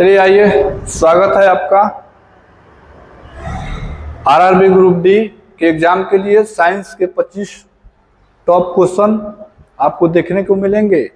चलिए आइए, स्वागत है आपका आरआरबी ग्रुप डी के एग्जाम के लिए। साइंस के 25 टॉप क्वेश्चन आपको देखने को मिलेंगे।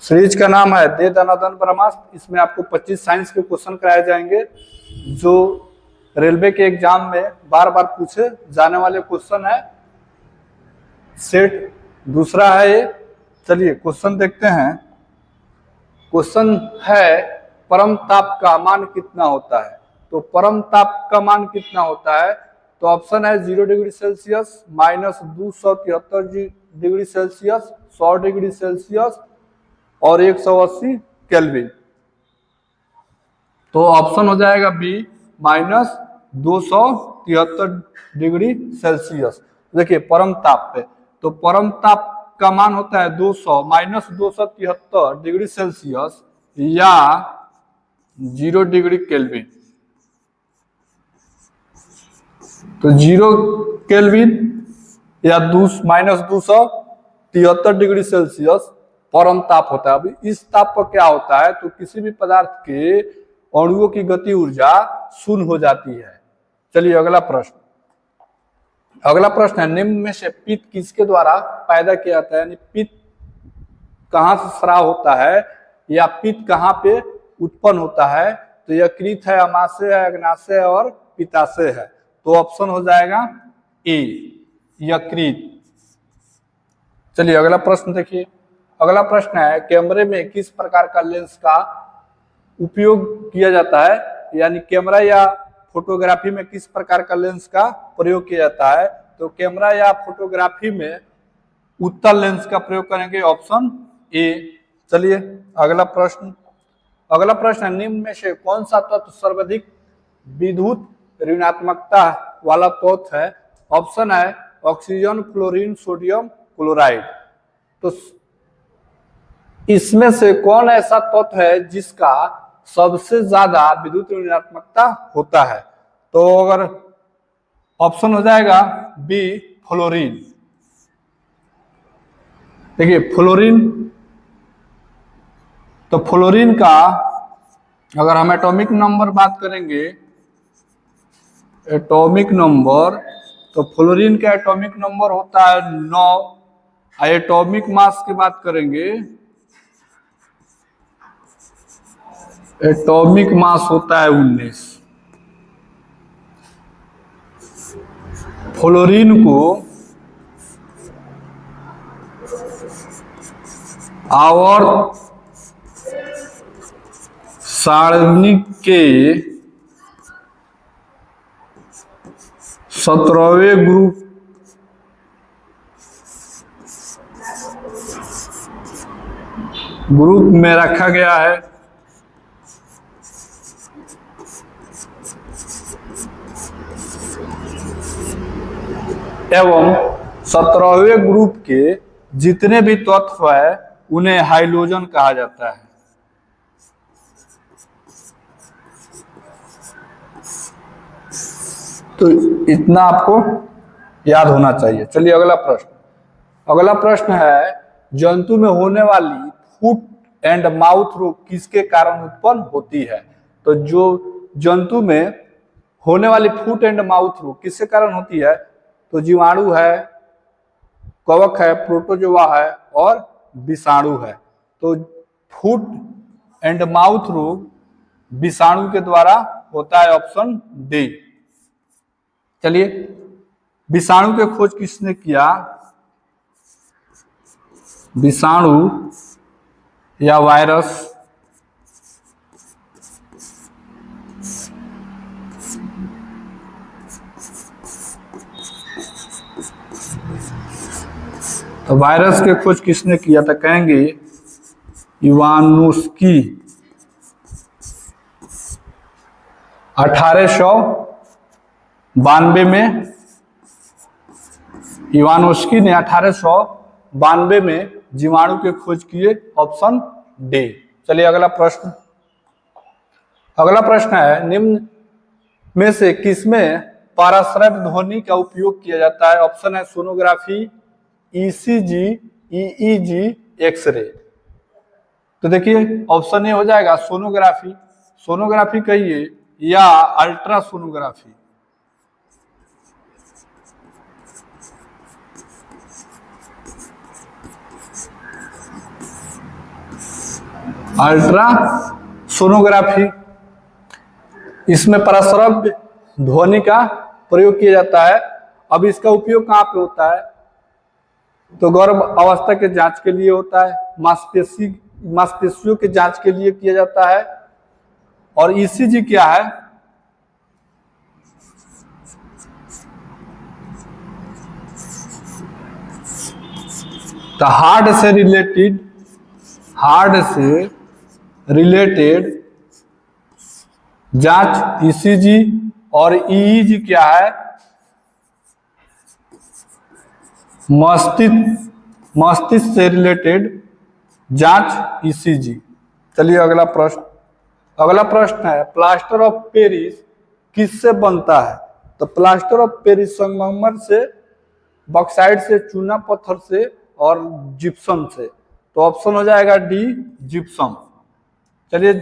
सीरीज का नाम है दे दनादन ब्रह्मास्त्र। इसमें आपको 25 साइंस के क्वेश्चन कराए जाएंगे जो रेलवे के एग्जाम में बार बार पूछे जाने वाले क्वेश्चन है। सेट दूसरा है ये। चलिए क्वेश्चन देखते हैं। क्वेश्चन है परम ताप का मान कितना होता है। तो परम ताप का मान कितना होता है, तो ऑप्शन है 0 degree Celsius, -273 degree Celsius, 100 degree Celsius और 180 केल्विन। तो ऑप्शन हो जाएगा बी, -273 डिग्री सेल्सियस। देखिए परम ताप पे, तो परम ताप का मान होता है 273 डिग्री सेल्सियस या 0 डिग्री केल्विन। तो 0 केल्विन या -273 डिग्री सेल्सियस परम ताप होता है। अभी इस ताप पर क्या होता है, तो किसी भी पदार्थ के अणुओं की गति ऊर्जा शून्य हो जाती है। चलिए अगला प्रश्न। अगला प्रश्न है निम्न में से पित्त किसके द्वारा पैदा किया जाता है, यानी पित्त कहां से स्राव होता है या पित्त कहां पे उत्पन्न होता है। तो यकृत है, अमाशय है, अग्नाशय और पित्ताशय है। तो ऑप्शन हो जाएगा ए, यकृत। चलिए अगला प्रश्न देखिए। अगला प्रश्न है कैमरे में किस प्रकार का लेंस का उपयोग किया जाता है, यानी कैमरा या फोटोग्राफी में किस प्रकार का लेंस का प्रयोग किया जाता है। तो कैमरा या फोटोग्राफी में उत्तल लेंस का प्रयोग करेंगे, ऑप्शन ए। चलिए अगला प्रश्न। अगला प्रश्न है निम्न में से कौन सा तत्व सर्वाधिक विद्युत ऋणात्मकता वाला तत्व है। ऑप्शन है ऑक्सीजन, फ्लोरीन, सोडियम क्लोराइड। तो इसमें से कौन ऐसा तत्व है जिसका सबसे ज्यादा विद्युत ऋणात्मकता होता है। तो अगर ऑप्शन हो जाएगा बी, फ्लोरीन। देखिए फ्लोरीन, तो फ्लोरीन का अगर हम एटॉमिक नंबर बात करेंगे, एटॉमिक नंबर, तो फ्लोरीन का एटॉमिक नंबर होता है 9। एटॉमिक मास की बात करेंगे, एटॉमिक मास होता है 19। फ्लोरीन को आवर्त सारणी के 17वें ग्रुप में रखा गया है। एवं 17वें ग्रुप के जितने भी तत्व है उन्हें हाइड्रोजन कहा जाता है। तो इतना आपको याद होना चाहिए। चलिए अगला प्रश्न। अगला प्रश्न है जंतु में होने वाली फुट एंड माउथ रोग किसके कारण उत्पन्न होती है। तो जो जंतु में होने वाली फुट एंड माउथ रोग किसके कारण होती है, तो जीवाणु है, कवक है, प्रोटोजोआ है और विषाणु है। तो फुट एंड माउथ रोग विषाणु के द्वारा होता है, ऑप्शन डी। चलिए विषाणु की खोज किसने किया, विषाणु या वायरस, तो वायरस की खोज किसने किया था, कहेंगे इवानोस्की। 1892 में इवानोस्की ने 1892 में जीवाणु की खोज किए, ऑप्शन डी। चलिए अगला प्रश्न। अगला प्रश्न है निम्न में से किसमें पाराश्रव्य ध्वनि का उपयोग किया जाता है। ऑप्शन है सोनोग्राफी, ईसीजी, ईईजी, एक्सरे। तो देखिए ऑप्शन ए हो जाएगा सोनोग्राफी, सोनोग्राफी कहिए या अल्ट्रासोनोग्राफी। अल्ट्रा सोनोग्राफी, इसमें पराश्रव्य ध्वनि का प्रयोग किया जाता है। अब इसका उपयोग कहाँ पे होता है? तो गर्भ अवस्था के जांच के लिए होता है, मांसपेशियों के जांच के लिए किया जाता है। और ईसीजी क्या है? तो हार्ट से रिलेटेड जांच ईसीजी, और ईईजी क्या है? मस्तिष्क से रिलेटेड जांच ईसीजी। चलिए अगला प्रश्न है प्लास्टर ऑफ पेरिस किससे बनता है? तो प्लास्टर ऑफ पेरिस संगमरमर से, बॉक्साइट से, चूना पत्थर से और जिप्सम से। तो ऑप्शन हो जाएगा डी जिप्सम। चलिए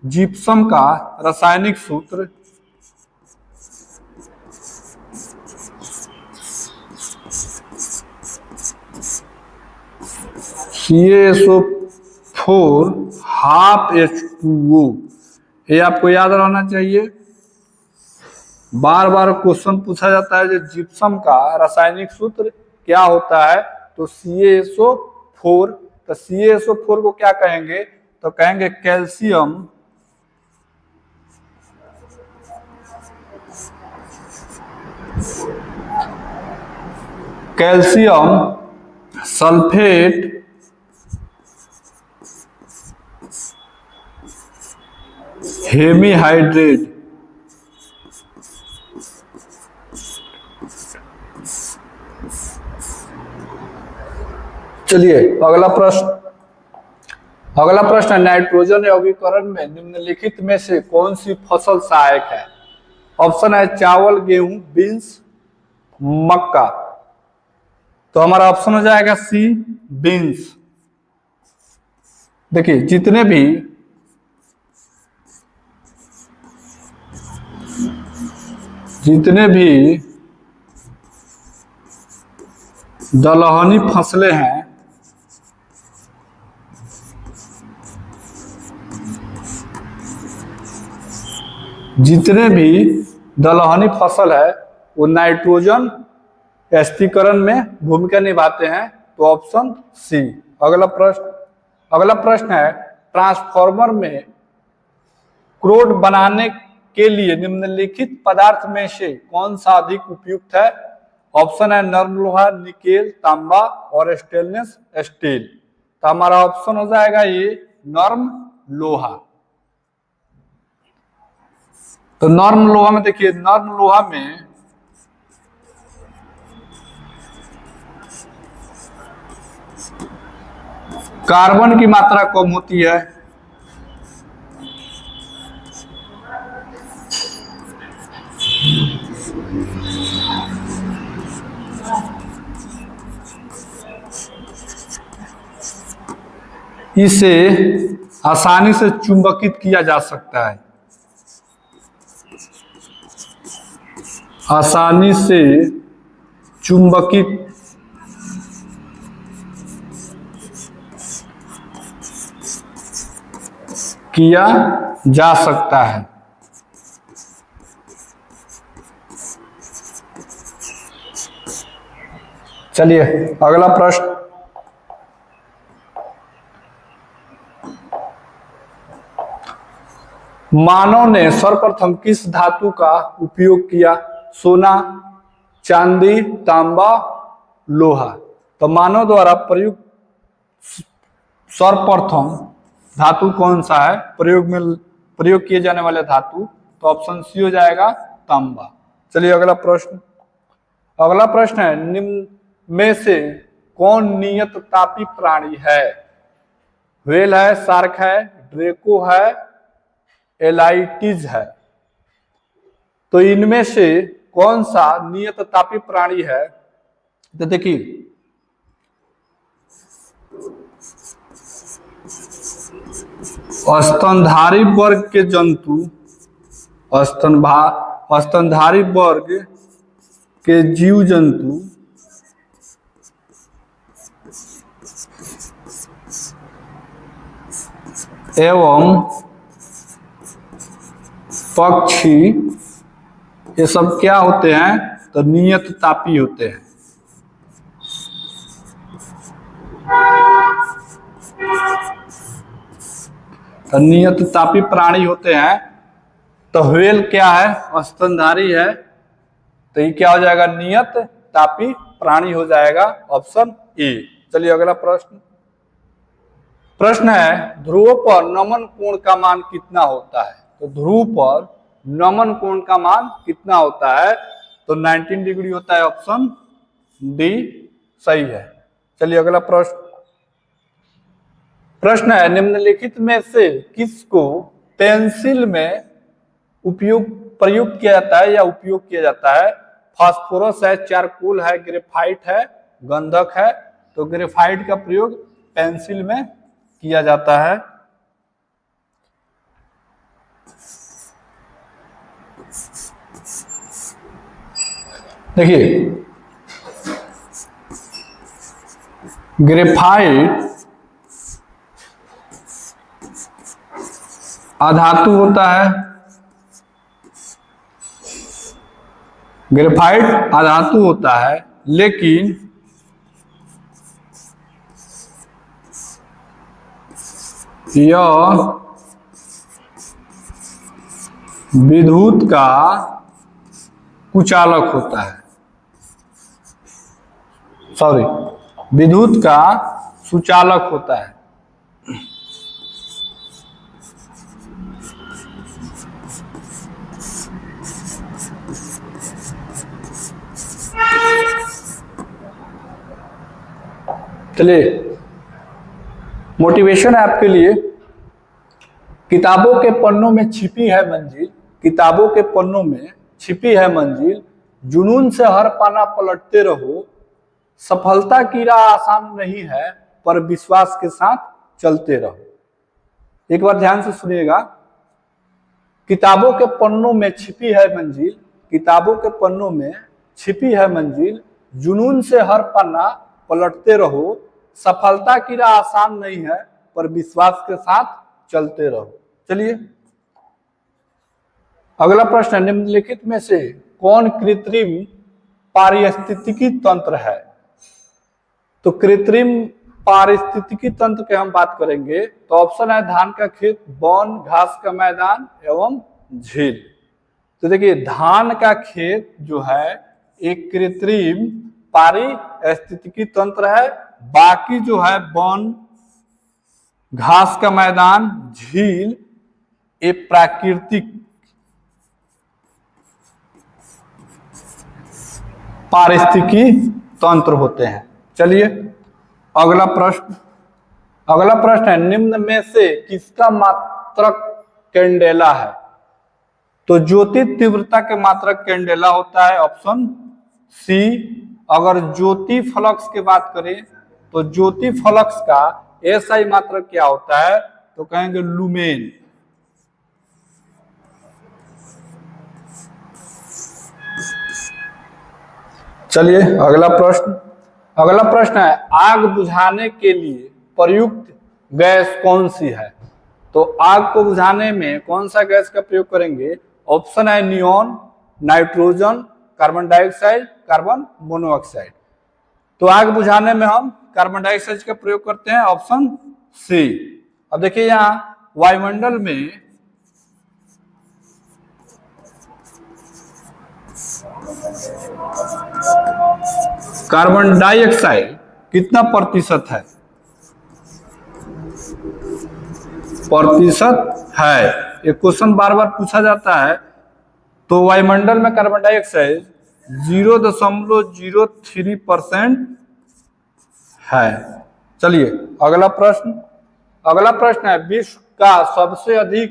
जिप्सम का रासायनिक सूत्र CaSO4 12H2O। ये आपको याद रहना चाहिए, बार बार क्वेश्चन पूछा जाता है। जो जिप्सम का रासायनिक सूत्र क्या होता है? तो CaSO4। तो CaSO4 को क्या कहेंगे? तो कहेंगे कैल्शियम सल्फेट हेमीहाइड्रेट। चलिए अगला प्रश्न है नाइट्रोजन यौगिकरण में निम्नलिखित में से कौन सी फसल सहायक है? ऑप्शन है चावल, गेहूं, बीन्स, मक्का। तो हमारा ऑप्शन हो जाएगा सी बीन्स। देखिए जितने भी दलहनी फसलें हैं, जितने भी दलहनी फसल है वो नाइट्रोजन स्थिरीकरण में भूमिका निभाते हैं। तो ऑप्शन सी। अगला प्रश्न है ट्रांसफार्मर में क्रोड बनाने के लिए निम्नलिखित पदार्थ में से कौन सा अधिक उपयुक्त है? ऑप्शन है नर्म लोहा, निकेल, तांबा और स्टेनलेस स्टील। तो हमारा ऑप्शन हो जाएगा ये नर्म लोहा। तो नर्म लोहा में देखिए, नर्म लोहा में कार्बन की मात्रा कम होती है, इसे आसानी से चुंबकित किया जा सकता है, आसानी से चुंबकित किया जा सकता है। चलिए अगला प्रश्न, मानव ने सर्वप्रथम किस धातु का उपयोग किया? सोना, चांदी, तांबा, लोहा। तो मानव द्वारा प्रयुक्त सर्वप्रथम धातु कौन सा है? प्रयोग किए जाने वाले धातु। तो ऑप्शन सी हो जाएगा तांबा। चलिए अगला प्रश्न है निम्न में से कौन नियत तापी प्राणी है? व्हेल है, शार्क है, ड्रेको है, एलाइटिज है। तो इनमें से कौन सा नियत तापी प्राणी है? तो देखिए स्तनधारी वर्ग के जंतु, स्तनधारी वर्ग के जीव जंतु एवं पक्षी ये सब क्या होते हैं? तो नियत तापी होते हैं। तो नियत तापी प्राणी होते हैं। तो व्हेल क्या है? स्तनधारी है, तो ये क्या हो जाएगा? नियत तापी प्राणी हो जाएगा, ऑप्शन ए। चलिए अगला प्रश्न। प्रश्न है ध्रुव पर नमन कोण का मान कितना होता है? तो ध्रुव पर नमन कोण का मान कितना होता है? तो 19 डिग्री होता है, ऑप्शन डी सही है। चलिए अगला प्रश्न। प्रश्न है निम्नलिखित में से किसको पेंसिल में प्रयुक्त किया जाता है या उपयोग किया जाता है? फास्फोरस है, चारकोल है, ग्रेफाइट है, गंधक है। तो ग्रेफाइट का प्रयोग पेंसिल में किया जाता है। देखिए ग्रेफाइट अधातु होता है, ग्रेफाइट अधातु होता है, लेकिन यह विद्युत का कुचालक होता है, सॉरी विद्युत का सुचालक होता है। चलिए मोटिवेशन है आपके लिए। किताबों के पन्नों में छिपी है मंजिल, किताबों के पन्नों में छिपी है मंजिल, जुनून से हर पाना पलटते रहो, सफलता की राह आसान नहीं है पर विश्वास के साथ चलते रहो। एक बार ध्यान से सुनिएगा। किताबों के पन्नों में छिपी है मंजिल, किताबों के पन्नों में छिपी है मंजिल, जुनून से हर पन्ना पलटते रहो, सफलता की राह आसान नहीं है पर विश्वास के साथ चलते रहो। चलिए अगला प्रश्न, निम्नलिखित में से कौन कृत्रिम पारिस्थितिकी तंत्र है? तो कृत्रिम पारिस्थितिकी तंत्र के हम बात करेंगे तो ऑप्शन है धान का खेत, वन, घास का मैदान एवं झील। तो देखिए धान का खेत जो है एक कृत्रिम पारिस्थितिकी तंत्र है, बाकी जो है वन, घास का मैदान, झील ये प्राकृतिक पारिस्थितिकी तंत्र होते हैं। चलिए अगला प्रश्न। अगला प्रश्न है निम्न में से किसका मात्रक कैंडेला है? तो ज्योति तीव्रता के मात्रक कैंडेला होता है, ऑप्शन सी। अगर ज्योति फ्लक्स की बात करें तो ज्योति फ्लक्स का एसआई मात्रक क्या होता है? तो कहेंगे लुमेन। चलिए अगला प्रश्न। अगला प्रश्न है आग बुझाने के लिए प्रयुक्त गैस कौन सी है? तो आग को बुझाने में कौन सा गैस का प्रयोग करेंगे? ऑप्शन है neon, nitrogen, carbon dioxide, carbon monoxide. तो आग बुझाने में हम कार्बन डाइऑक्साइड का प्रयोग करते हैं, ऑप्शन सी। अब देखिए यहाँ वायुमंडल में कार्बन डाइऑक्साइड कितना प्रतिशत है? प्रतिशत है, ये क्वेश्चन बार बार पूछा जाता है। तो वायुमंडल में कार्बन डाइऑक्साइड 0.03% है। चलिए अगला प्रश्न। अगला प्रश्न है विश्व का सबसे अधिक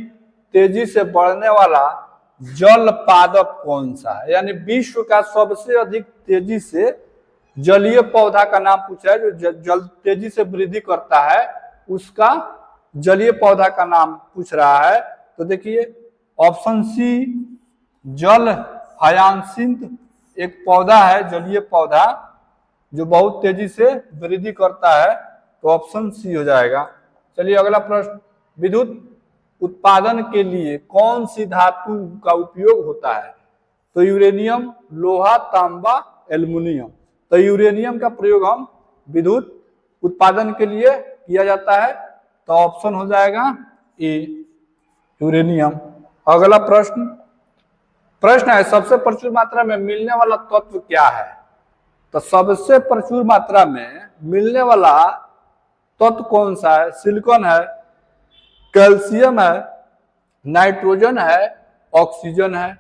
तेजी से बढ़ने वाला जल पादप कौन सा है? यानी विश्व का सबसे अधिक तेजी से जलीय पौधा का नाम पूछा है, जो जल तेजी से वृद्धि करता है, उसका जलीय पौधा का नाम पूछ रहा है, तो देखिए ऑप्शन सी जल हयासिंथ एक पौधा है, जलीय पौधा जो बहुत तेजी से वृद्धि करता है, तो ऑप्शन सी हो जाएगा। चलिए अगला प्रश्न, विद्युत उत्पादन के लिए कौन सी धातु का उपयोग होता है? तो यूरेनियम, लोहा, तांबा, एल्युमिनियम। तो यूरेनियम का प्रयोग हम विद्युत उत्पादन के लिए किया जाता है, तो ऑप्शन हो जाएगा ए यूरेनियम। अगला प्रश्न है सबसे प्रचुर मात्रा में मिलने वाला तत्व क्या है? तो सबसे प्रचुर मात्रा में मिलने वाला तत्व कौन सा है? सिलिकॉन है, कैल्शियम है, नाइट्रोजन है, ऑक्सीजन है।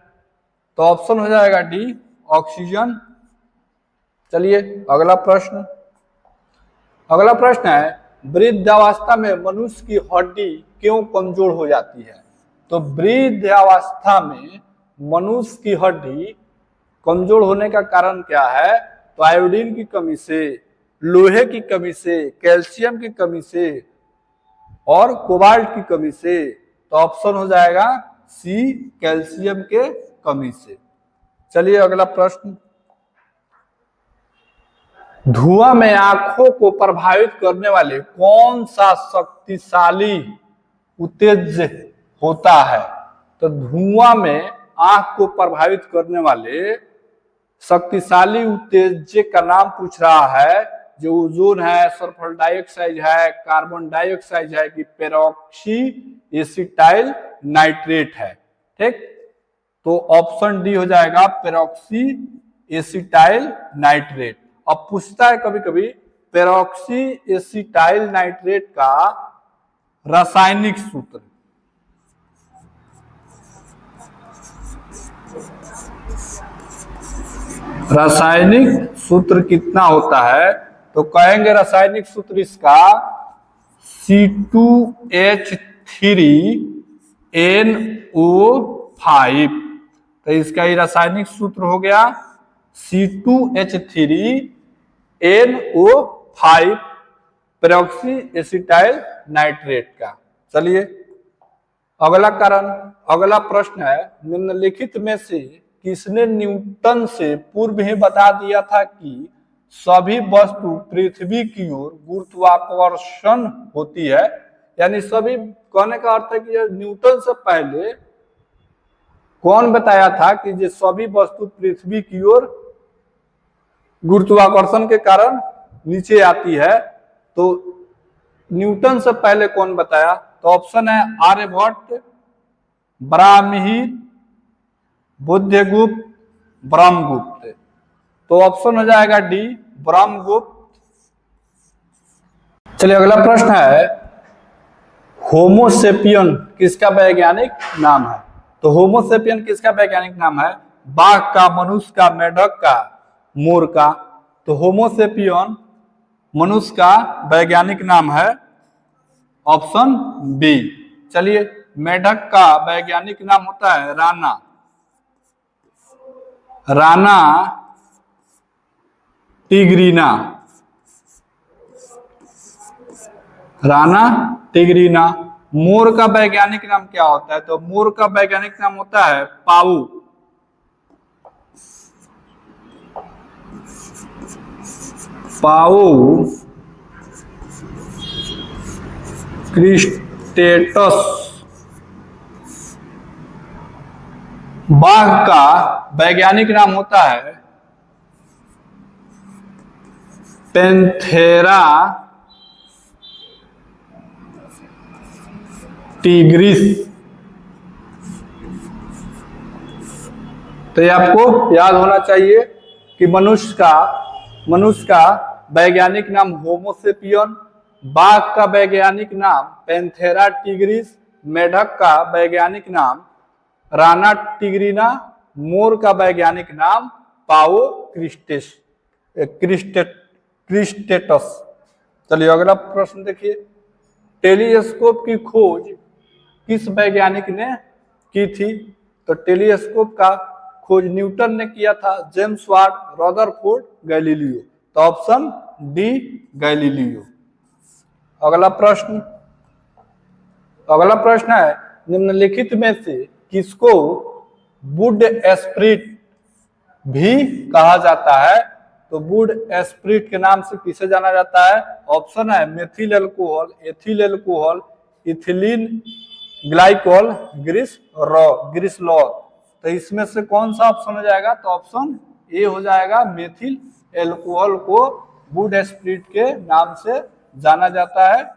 तो ऑप्शन हो जाएगा डी ऑक्सीजन। चलिए अगला प्रश्न है वृद्धावस्था में मनुष्य की हड्डी क्यों कमजोर हो जाती है? तो वृद्धावस्था में मनुष्य की हड्डी कमजोर होने का कारण क्या है? तो आयोडीन की कमी से, लोहे की कमी से, कैल्शियम की कमी से और कोबाल्ट की कमी से। तो ऑप्शन हो जाएगा सी कैल्शियम के कमी से। चलिए अगला प्रश्न, धुआं में आंखों को प्रभावित करने वाले कौन सा शक्तिशाली उत्तेजक होता है? तो धुआं में आंख को प्रभावित करने वाले शक्तिशाली उत्तेजक का नाम पूछ रहा है, जो ओजोन है, सल्फर डाइऑक्साइड है, कार्बन डाइऑक्साइड है कि पेरोक्सी एसिटाइल नाइट्रेट है। ठीक, तो ऑप्शन डी हो जाएगा पेरोक्सी एसिटाइल नाइट्रेट। अब पूछता है कभी कभी पेरोक्सी एसिटाइल नाइट्रेट का रासायनिक सूत्र। रासायनिक सूत्र कितना होता है? तो कहेंगे रासायनिक सूत्र इसका C2H3NO5। तो इसका ही रासायनिक सूत्र हो गया C2H3NO5 पेरोक्सी एसिटाइल नाइट्रेट का। चलिए अगला प्रश्न है, निम्नलिखित में से किसने न्यूटन से पूर्व ही बता दिया था कि सभी वस्तु पृथ्वी की ओर गुरुत्वाकर्षण होती है? यानी सभी कहने का अर्थ है कि न्यूटन से पहले कौन बताया था कि ये सभी वस्तु पृथ्वी की ओर गुरुत्वाकर्षण के कारण नीचे आती है? तो न्यूटन से पहले कौन बताया? तो ऑप्शन है आर्यभट्ट, ब्राह्मी, बुद्धगुप्त, ब्रह्मगुप्त। तो ऑप्शन हो जाएगा डी ब्रह्मगुप्त। चलिए अगला प्रश्न है, होमोसेपियन किसका वैज्ञानिक नाम है? तो होमोसेपियन किसका वैज्ञानिक नाम है? बाघ का, मनुष्य का, मेढक का, मोर का। तो होमोसेपियन मनुष्य का वैज्ञानिक नाम है, ऑप्शन बी। चलिए मेढक का वैज्ञानिक नाम होता है राना टिग्रीना। मोर का वैज्ञानिक नाम क्या होता है? तो मोर का वैज्ञानिक नाम होता है पाउ क्रिस्टेटस। बाघ का वैज्ञानिक नाम होता है पैंथेरा टिग्रिस। तो ये आपको याद होना चाहिए कि मनुष्य का वैज्ञानिक नाम होमोसेपियन, बाघ का वैज्ञानिक नाम पैंथेरा टिग्रिस, मेढक का वैज्ञानिक नाम राना टिग्रीना, मोर का वैज्ञानिक नाम पाओ क्रिस्टेटस। चलिए अगला प्रश्न देखिए, टेलीस्कोप की खोज किस वैज्ञानिक ने की थी? तो टेलीस्कोप का खोज न्यूटन ने किया था, जेम्स वाट, रदरफोर्ड, गैलीलियो। तो ऑप्शन डी गैलीलियो। अगला प्रश्न, तो अगला प्रश्न है, निम्नलिखित में से किसको वुड एस्प्रिट भी कहा जाता है? तो वुड एस्प्रिट के नाम से किसे जाना जाता है? ऑप्शन है methyl alcohol, ethyl alcohol, ethylene glycol, glycerol. तो इसमें से कौन सा ऑप्शन हो जाएगा? तो ऑप्शन ए हो जाएगा, मेथिल एल्कोहल को वुड एस्प्रिट के नाम से जाना जाता है।